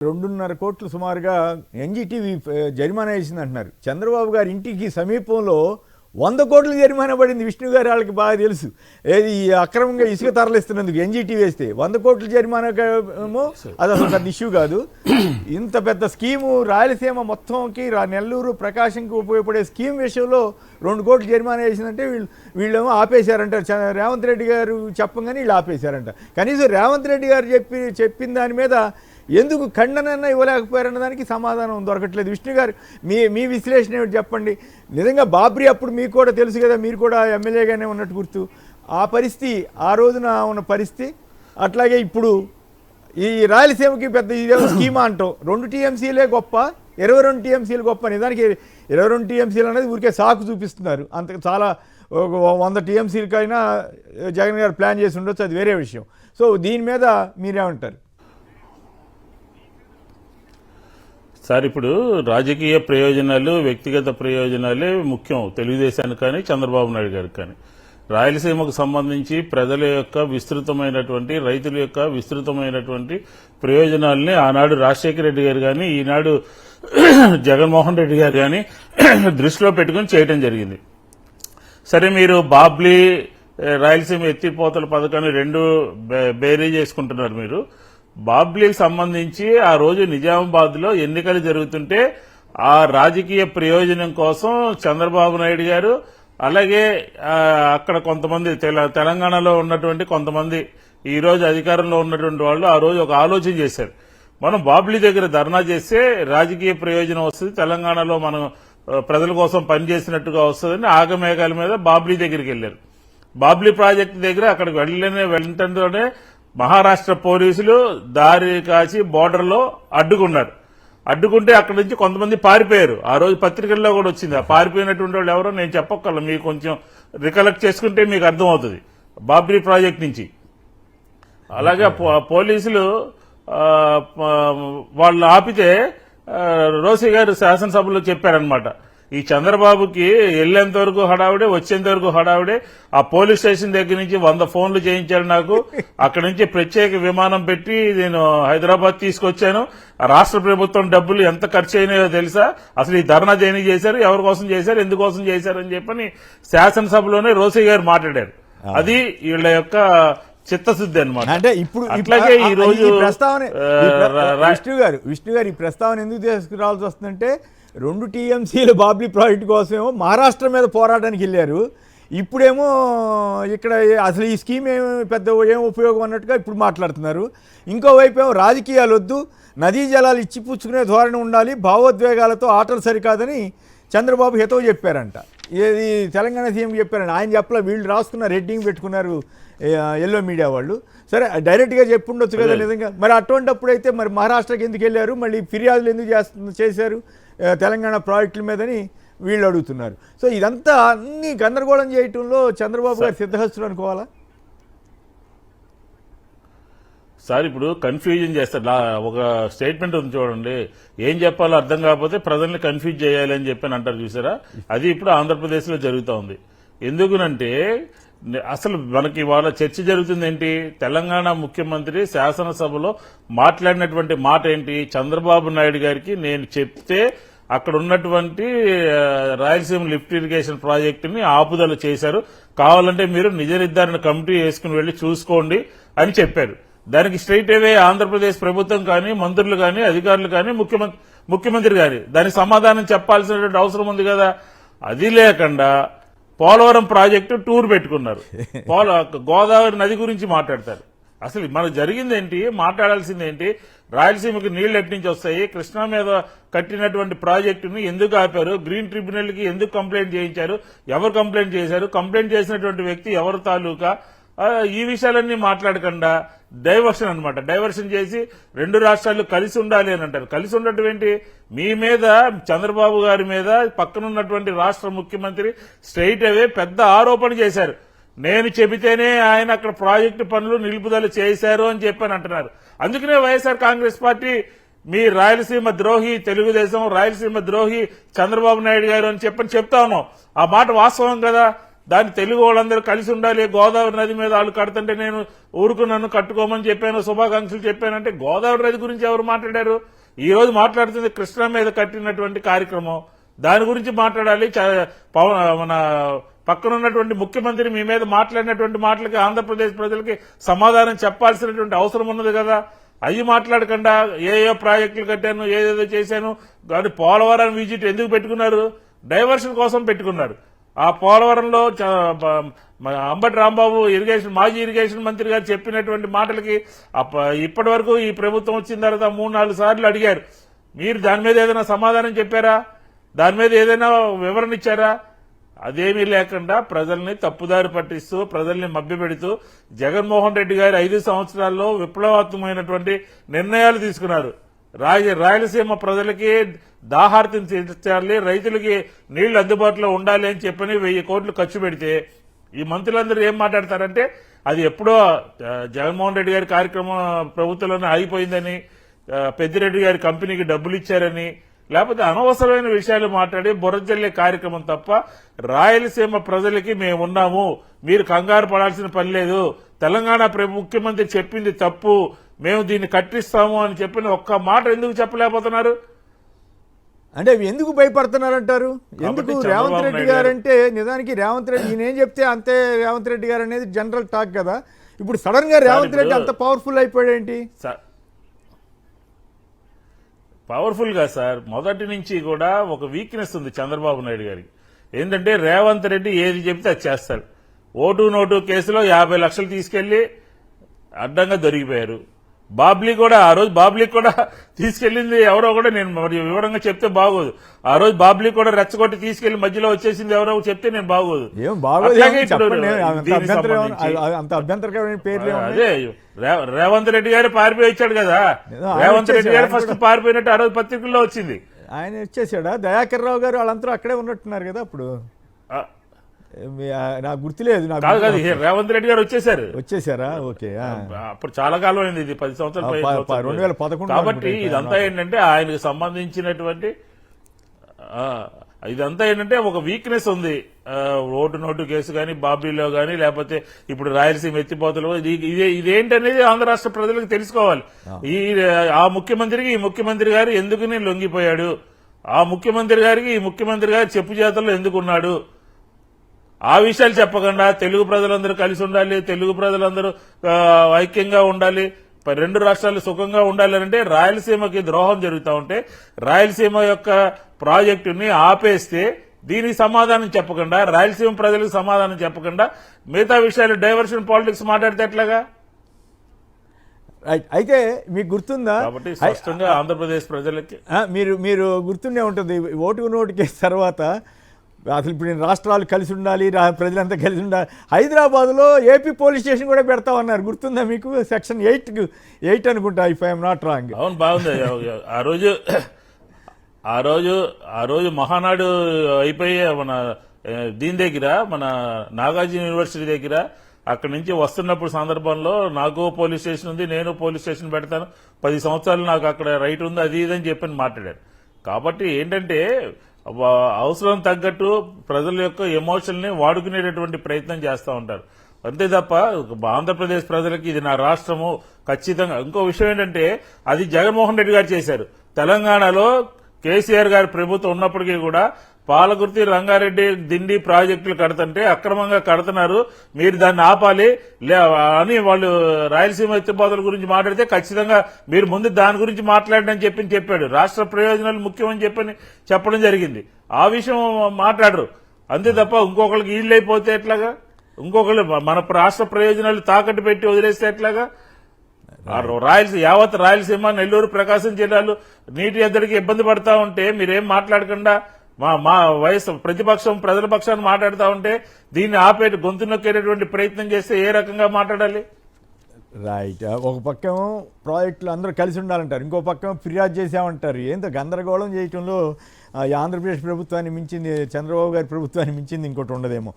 2.5 కోట్లు సుమారుగా ఎన్జీటీవీ జరిమానా వేసింది అంటున్నారు. చంద్రబాబు గారి ఇంటికి సమీపంలో 100 కోట్ల జరిమానా పడింది. విష్ణు గారు వాళ్ళకి బాగా తెలుసు ఏది అక్రమంగా ఇసుక తరలిస్తున్నందుకు ఎన్జీటీవీ వేస్తే 100 కోట్ల జరిమానా ఏమో అది అసలు పెద్ద ఇష్యూ కాదు. ఇంత పెద్ద స్కీము రాయలసీమ మొత్తంకి నెల్లూరు ప్రకాశంకి ఉపయోగపడే స్కీమ్ విషయంలో 2 కోట్ల జరిమానా వేసిందంటే వీళ్ళేమో ఆపేశారంటారు. రేవంత్ రెడ్డి గారు చెప్పగానే వీళ్ళు ఆపేశారంట. కనీసం రేవంత్ రెడ్డి గారు చెప్పిన దాని మీద ఎందుకు ఖండన ఇవ్వలేకపోయారన్న దానికి సమాధానం దొరకట్లేదు. విష్ణు గారు మీ విశ్లేషణ ఏమిటి చెప్పండి. నిజంగా బాబ్రీ అప్పుడు మీకు కూడా తెలుసు కదా, మీరు కూడా ఎమ్మెల్యేగానే ఉన్నట్టు గుర్తు. ఆ పరిస్థితి ఆ రోజున ఉన్న పరిస్థితి అట్లాగే ఇప్పుడు ఈ రాయలసీమకి పెద్ద ఇదేమో స్కీమా అంటాం. 2 టీఎంసీలే గొప్ప, 22 టీఎంసీలు గొప్ప. నిజానికి 22 టీఎంసీలు అనేది ఊరికే సాకు చూపిస్తున్నారు. అంత చాలా 100 టీఎంసీలకైనా జగన్ గారు ప్లాన్ చేసి ఉండొచ్చు, అది వేరే విషయం. సో దీని మీద మీరేమంటారు సార్? ఇప్పుడు రాజకీయ ప్రయోజనాలు, వ్యక్తిగత ప్రయోజనాలే ముఖ్యం తెలుగుదేశానికి కానీ చంద్రబాబు నాయుడు గారికి కానీ. రాయలసీమకు సంబంధించి ప్రజల యొక్క విస్తృతమైనటువంటి, రైతుల యొక్క విస్తృతమైనటువంటి ప్రయోజనాలని ఆనాడు రాజశేఖర రెడ్డి గారు కానీ, ఈనాడు జగన్మోహన్ రెడ్డి గారు కానీ దృష్టిలో పెట్టుకుని చేయడం జరిగింది. సరే, మీరు బాబ్లీ రాయలసీమ ఎత్తిపోతల పథకాన్ని 2 బేరీ చేసుకుంటున్నారు. మీరు బాబ్లీకి సంబంధించి ఆ రోజు నిజామాబాద్ లో ఎన్నికలు జరుగుతుంటే ఆ రాజకీయ ప్రయోజనం కోసం చంద్రబాబు నాయుడు గారు, అలాగే అక్కడ కొంతమంది తెలంగాణలో ఉన్నటువంటి కొంతమంది ఈ రోజు అధికారంలో ఉన్నటువంటి వాళ్ళు ఆ రోజు ఒక ఆలోచన చేశారు. మనం బాబ్లీ దగ్గర ధర్నా చేస్తే రాజకీయ ప్రయోజనం వస్తుంది, తెలంగాణలో మనం ప్రజల కోసం పనిచేసినట్టుగా వస్తుందని ఆగమేఘాల మీద బాబ్లీ దగ్గరికి వెళ్లారు. బాబ్లీ ప్రాజెక్టు దగ్గర అక్కడికి వెళ్లటంతోనే మహారాష్ట్ర పోలీసులు దారి కాచి బోర్డర్ లో అడ్డుకున్నారు. అడ్డుకుంటే అక్కడి నుంచి కొంతమంది పారిపోయారు. ఆ రోజు పత్రికల్లో కూడా వచ్చింది. ఆ పారిపోయినటువంటి వాళ్ళు ఎవరో నేను చెప్పక్కర్లేదు, మీకు కొంచెం రికలెక్ట్ చేసుకుంటే మీకు అర్థమవుతుంది. బాబ్రీ ప్రాజెక్ట్ నుంచి అలాగే పోలీసులు వాళ్ళు ఆపితే రోసి గారు శాసనసభలో చెప్పారనమాట, ఈ చంద్రబాబుకి వెళ్లేంత వరకు హడావుడే, వచ్చేంత వరకు హడావుడే. ఆ పోలీస్ స్టేషన్ దగ్గర నుంచి 100 ఫోన్లు చేయించారు నాకు. అక్కడి నుంచి ప్రత్యేక విమానం పెట్టి నేను హైదరాబాద్ తీసుకొచ్చాను. రాష్ట్ర ప్రభుత్వం డబ్బులు ఎంత ఖర్చు అయినాయో తెలుసా? అసలు ఈ ధర్నా దేనికి చేశారు, ఎవరి కోసం చేశారు, ఎందుకోసం చేశారు అని చెప్పని శాసనసభలోనే రోసి గారు మాట్లాడారు. అది వీళ్ళ యొక్క చిత్తశుద్ధి అనమాట. అంటే ఇప్పుడు అట్లాగే ఈ రోజు ప్రస్తావన విష్ణు గారు ఈ ప్రస్తావన ఎందుకు తీసుకురావాల్సి వస్తుందంటే 2 టీఎంసీల బాబ్లీ ప్రాజెక్టు కోసమేమో మహారాష్ట్ర మీద పోరాటానికి వెళ్ళారు. ఇప్పుడేమో ఇక్కడ అసలు ఈ స్కీమ్ ఏం ఉపయోగం అన్నట్టుగా ఇప్పుడు మాట్లాడుతున్నారు. ఇంకోవైపు ఏమో రాజకీయాలు వద్దు, నదీ జలాలు ఇచ్చిపుచ్చుకునే ధోరణి ఉండాలి, భావోద్వేగాలతో ఆటలు సరికాదని చంద్రబాబు హితవు చెప్పారంట. ఏది తెలంగాణ సీఎంకి చెప్పారంట. ఆయన చెప్పలే, వీళ్ళు రాసుకున్న రెడ్డింగ్ పెట్టుకున్నారు ఎల్లో మీడియా వాళ్ళు. సరే, డైరెక్ట్గా చెప్పుండొచ్చు కదా నిజంగా. మరి అటువంటిప్పుడు అయితే మరి మహారాష్ట్రకి ఎందుకు వెళ్ళారు, మళ్ళీ ఫిర్యాదులు ఎందుకు చేశారు తెలంగాణ ప్రాజెక్టుల మీదని వీళ్ళు అడుగుతున్నారు. సో ఇదంతా అన్ని గందరగోళం చేయటంలో చంద్రబాబు గారు సిద్ధహస్తులు అనుకోవాలా సార్? ఇప్పుడు కన్ఫ్యూజన్ చేస్తారు. ఒక స్టేట్మెంట్ ఉంది చూడండి, ఏం చెప్పాలో అర్థం కాకపోతే ప్రజల్ని కన్ఫ్యూజ్ చేయాలి అని చెప్పని అంటారు చూసారా? అది ఇప్పుడు ఆంధ్రప్రదేశ్ లో జరుగుతూ ఉంది. ఎందుకునంటే అసలు మనకి వాళ్ళ చర్చ జరుగుతుంది ఏంటి? తెలంగాణ ముఖ్యమంత్రి శాసనసభలో మాట్లాడినటువంటి మాట ఏంటి? చంద్రబాబు నాయుడు గారికి నేను చెప్తే అక్కడ ఉన్నటువంటి రాయలసీమ లిఫ్ట్ ఇరిగేషన్ ప్రాజెక్టుని ఆపుదల చేశారు, కావాలంటే మీరు నిజ నిర్ధారణ కమిటీ వేసుకుని వెళ్లి చూసుకోండి అని చెప్పారు. దానికి స్ట్రైట్ అవే ఆంధ్రప్రదేశ్ ప్రభుత్వం కానీ, మంత్రులు కానీ, అధికారులు కానీ, ముఖ్యమంత్రి కానీ దానికి సమాధానం చెప్పాల్సినటువంటి అవసరం ఉంది కదా. అది లేకుండా పోలవరం ప్రాజెక్టు టూర్ పెట్టుకున్నారు. గోదావరి నది గురించి మాట్లాడతారు. అసలు మనకు జరిగిందేంటి, మాట్లాడాల్సిందేంటి? రాయలసీమకి నీళ్లు ఎట్నుంచి వస్తాయి, కృష్ణా మీద కట్టినటువంటి ప్రాజెక్టుని ఎందుకు ఆపారు, గ్రీన్ ట్రిబ్యునల్ కి ఎందుకు కంప్లైంట్ చేయించారు, ఎవరు కంప్లైంట్ చేశారు, కంప్లైంట్ చేసినటువంటి వ్యక్తి ఎవరు తాలూకా, ఈ విషయాలన్నీ మాట్లాడకుండా డైవర్షన్ అనమాట. డైవర్షన్ చేసి 2 రాష్ట్రాలు కలిసి ఉండాలి అని అంటారు. కలిసి ఉండటం ఏంటి? మీ మీద, చంద్రబాబు గారి మీద పక్కనున్నటువంటి రాష్ట్ర ముఖ్యమంత్రి స్ట్రైట్ అవే పెద్ద ఆరోపణ చేశారు. నేను చెబితేనే ఆయన అక్కడ ప్రాజెక్టు పనులు నిలుపుదల చేశారు అని చెప్పని అంటున్నారు. అందుకనే వైఎస్ఆర్ కాంగ్రెస్ పార్టీ మీ రాయలసీమ ద్రోహి తెలుగుదేశం, రాయలసీమ ద్రోహి చంద్రబాబు నాయుడు గారు అని చెప్పని చెప్తా ఉన్నాం. ఆ మాట వాస్తవం కదా. దాన్ని తెలుగు వాళ్ళందరూ కలిసి ఉండాలి, గోదావరి నది మీద వాళ్ళు కడుతుంటే నేను ఊరుకున్నాను, కట్టుకోమని చెప్పాను, శుభాకాంక్షలు చెప్పానంటే గోదావరి నది గురించి ఎవరు మాట్లాడారు? ఈ రోజు మాట్లాడుతుంది కృష్ణా మీద కట్టినటువంటి కార్యక్రమం, దాని గురించి మాట్లాడాలి. మన పక్కన ఉన్నటువంటి ముఖ్యమంత్రి మీ మీద మాట్లాడినటువంటి మాటలకి ఆంధ్రప్రదేశ్ ప్రజలకి సమాధానం చెప్పాల్సినటువంటి అవసరం ఉన్నది కదా. అవి మాట్లాడకుండా ఏ ప్రాజెక్టులు కట్టాను, ఏదేదో చేశాను, కానీ పోలవరం విజిట్ ఎందుకు పెట్టుకున్నారు? డైవర్షన్ కోసం పెట్టుకున్నారు. ఆ పోలవరంలో అంబటి రాంబాబు మాజీ ఇరిగేషన్ మంత్రి గారు చెప్పినటువంటి మాటలకి ఇప్పటి వరకు ఈ ప్రభుత్వం వచ్చిన తర్వాత 3-4 సార్లు అడిగారు. మీరు దాని మీద ఏదైనా సమాధానం చెప్పారా? దాని మీద ఏదైనా వివరణ ఇచ్చారా? అదేమీ లేకుండా ప్రజల్ని తప్పుదారి పట్టిస్తూ ప్రజల్ని మభ్యపెడుతూ జగన్మోహన్ రెడ్డి గారు 5 సంవత్సరాల్లో విప్లవాత్మకమైనటువంటి నిర్ణయాలు తీసుకున్నారు. రాయలసీమ ప్రజలకి దాహార్తిని తీర్చాలి, రైతులకి నీళ్లు అందుబాటులో ఉండాలి అని చెప్పని 1000 కోట్లు ఖర్చు పెడితే ఈ మంత్రులందరూ ఏం మాట్లాడతారంటే అది ఎప్పుడో జగన్మోహన్ రెడ్డి గారి కార్యక్రమం ప్రభుత్వంలోనే ఆగిపోయిందని, పెద్దిరెడ్డి గారి కంపెనీకి డబ్బులు ఇచ్చారని, లేకపోతే అనవసరమైన విషయాలు మాట్లాడి బుర్రజల్లే కార్యక్రమం తప్ప రాయలసీమ ప్రజలకి మేమున్నాము, మీరు కంగారు పడాల్సిన పని లేదు, తెలంగాణ ముఖ్యమంత్రి చెప్పింది తప్పు, మేము దీన్ని కట్టిస్తాము అని చెప్పిన ఒక్క మాట ఎందుకు చెప్పలేకపోతున్నారు? అంటే ఎందుకు భయపడుతున్నారంటారు? ఎందుకు? చంద్రబాబు రేవంత్ రెడ్డి నాయుడు గారు అంటే నిజానికి రేవంత్ రెడ్డి ఈయన ఏం చెప్తే అంతే రేవంత్ రెడ్డి గారు అనేది జనరల్ టాక్ కదా. ఇప్పుడు సడన్ గా రేవంత్ రెడ్డి అంత పవర్ఫుల్ అయిపోయాడేంటి? పవర్ఫుల్ గా సార్, మొదటి నుంచి కూడా ఒక వీక్నెస్ ఉంది చంద్రబాబు నాయుడు గారికి. ఏంటంటే రేవంత్ రెడ్డి ఏది చెప్తే అది చేస్తారు. ఓటు నోటు కేసులో 50 లక్షలు తీసుకెళ్లి అడ్డంగా దొరికిపోయారు. బాబ్లీ కూడా ఆ రోజు కూడా తీసుకెళ్లింది ఎవరో కూడా నేను మరి వివరంగా చెప్తే బాగోదు. ఆ రోజు బాబ్లీ కూడా రెచ్చగొట్టి తీసుకెళ్లి మధ్యలో వచ్చేసింది ఎవరో చెప్తే నేను బాగోదు. అదే రేవంత్ రెడ్డి గారు పారిపోయి వచ్చాడు కదా. రేవంత్ రెడ్డి గారు ఫస్ట్ పారిపోయినట్టు ఆ రోజు పత్రికల్లో వచ్చింది. ఆయన వచ్చేసాడా? దయాకర్ రావు గారు వాళ్ళంతా అక్కడే ఉన్నట్టున్నారు కదా అప్పుడు. నాకు గుర్తులేదు. రేవంత్ రెడ్డి గారు వచ్చేసారా? ఓకే. అప్పుడు చాలా కాలం అయింది, ఇది 10 సంవత్సరాలు 2011. కాబట్టి ఇదంతా ఏంటంటే ఆయనకు సంబంధించినటువంటి ఇదంతా ఏంటంటే ఒక వీక్నెస్ ఉంది. ఓటు నోటు కేసు గానీ, బాబ్లీలో గానీ, లేకపోతే ఇప్పుడు రాయలసీమ ఎత్తిపోతలు, ఇదేంటనేది ఆంధ్ర రాష్ట్ర ప్రజలకు తెలుసుకోవాలి. ఆ ముఖ్యమంత్రికి ఈ ముఖ్యమంత్రి గారు ఎందుకు లొంగిపోయాడు, ఆ ముఖ్యమంత్రి గారికి ఈ ముఖ్యమంత్రి గారు చెప్పు చేతల్లో ఎందుకున్నాడు, ఆ విషయాలు చెప్పకుండా తెలుగు ప్రజలందరూ కలిసి ఉండాలి, తెలుగు ప్రజలందరూ ఐక్యంగా ఉండాలి, 2 రాష్ట్రాలు సుఖంగా ఉండాలి అంటే రాయలసీమకి ద్రోహం జరుగుతూ ఉంటే రాయలసీమ యొక్క ప్రాజెక్టుని ఆపేస్తే దీనికి సమాధానం చెప్పకుండా, రాయలసీమ ప్రజలకు సమాధానం చెప్పకుండా మిగతా విషయాలు డైవర్షన్ పాలిటిక్స్ మాట్లాడితే ఎట్లాగా? అయితే మీకు గుర్తుందా? కాబట్టి స్పష్టంగా ఆంధ్రప్రదేశ్ ప్రజలకి మీరు గుర్తుండే ఉంటుంది ఓటు నోటు కేసు తర్వాత అసలు ఇప్పుడు రాష్ట్రాలు కలిసి ఉండాలి, ప్రజలంతా కలిసి ఉండాలి. హైదరాబాద్లో ఏపీ పోలీస్ స్టేషన్ కూడా పెడతామన్నారు, గుర్తుందా మీకు? సెక్షన్ 8 అనుకుంటా, ఇఫ్ ఐఎమ్ నాట్ రాంగ్. అవును, బాగుంది. ఆ రోజు మహానాడు అయిపోయి మన దీని దగ్గర, మన నాగార్జున యూనివర్సిటీ దగ్గర అక్కడి నుంచి వస్తున్నప్పుడు సందర్భంలో నాకు పోలీస్ స్టేషన్ ఉంది, నేను పోలీస్ స్టేషన్ పెడతాను, 10 సంవత్సరాలు నాకు అక్కడ రైట్ ఉంది, అది ఇదని చెప్పని మాట్లాడారు. కాబట్టి ఏంటంటే అవసరం తగ్గట్టు ప్రజల యొక్క ఎమోషన్ ని వాడుకునేటటువంటి ప్రయత్నం చేస్తూ ఉంటారు. అంతే తప్ప ఆంధ్రప్రదేశ్ ప్రజలకి ఇది నా రాష్ట్రము ఖచ్చితంగా. ఇంకో విషయం ఏంటంటే అది జగన్మోహన్ రెడ్డి గారు చేశారు. తెలంగాణలో కేసీఆర్ గారి ప్రభుత్వం ఉన్నప్పటికీ కూడా పాలకుర్తి, రంగారెడ్డి, దిండి ప్రాజెక్టులు కడుతుంటే అక్రమంగా కడుతున్నారు, మీరు దాన్ని ఆపాలి అని వాళ్ళు రాయలసీమ ఎత్తిపోతల గురించి మాట్లాడితే ఖచ్చితంగా మీరు ముందు దాని గురించి మాట్లాడని చెప్పాడు. రాష్ట్ర ప్రయోజనాలు ముఖ్యమని చెప్పడం జరిగింది. ఆ విషయం మాట్లాడరు. అంతే తప్ప ఇంకొకరికి ఈళ్ళు అయిపోతే ఎట్లాగా, ఇంకొకళ్ళు మన రాష్ట్ర ప్రయోజనాలు తాకట్టు పెట్టి వదిలేస్తే ఎట్లాగా? యావత్ రాయలసీమ, నెల్లూరు, ప్రకాశం జిల్లాలు నీటి ఎద్దడికి ఇబ్బంది పడతా ఉంటే మీరేం మాట్లాడకుండా మా వయసు ప్రతిపక్షం ప్రజల పక్షాన్ని మాట్లాడుతూ ఉంటే దీన్ని ఆపేటి గొంతు నొక్కేటటువంటి ప్రయత్నం చేస్తే ఏ రకంగా మాట్లాడాలి? రైట్. ఒక పక్కేమో ప్రాజెక్టులు అందరూ కలిసి ఉండాలంటారు, ఇంకో పక్కేమో ఫిర్యాదు చేసామంటారు. ఏంటో గందరగోళం చేయటంలో ఆంధ్రప్రదేశ్ ప్రభుత్వాన్ని మించింది, చంద్రబాబు గారి ప్రభుత్వాన్ని మించింది ఇంకోటి ఉండదేమో.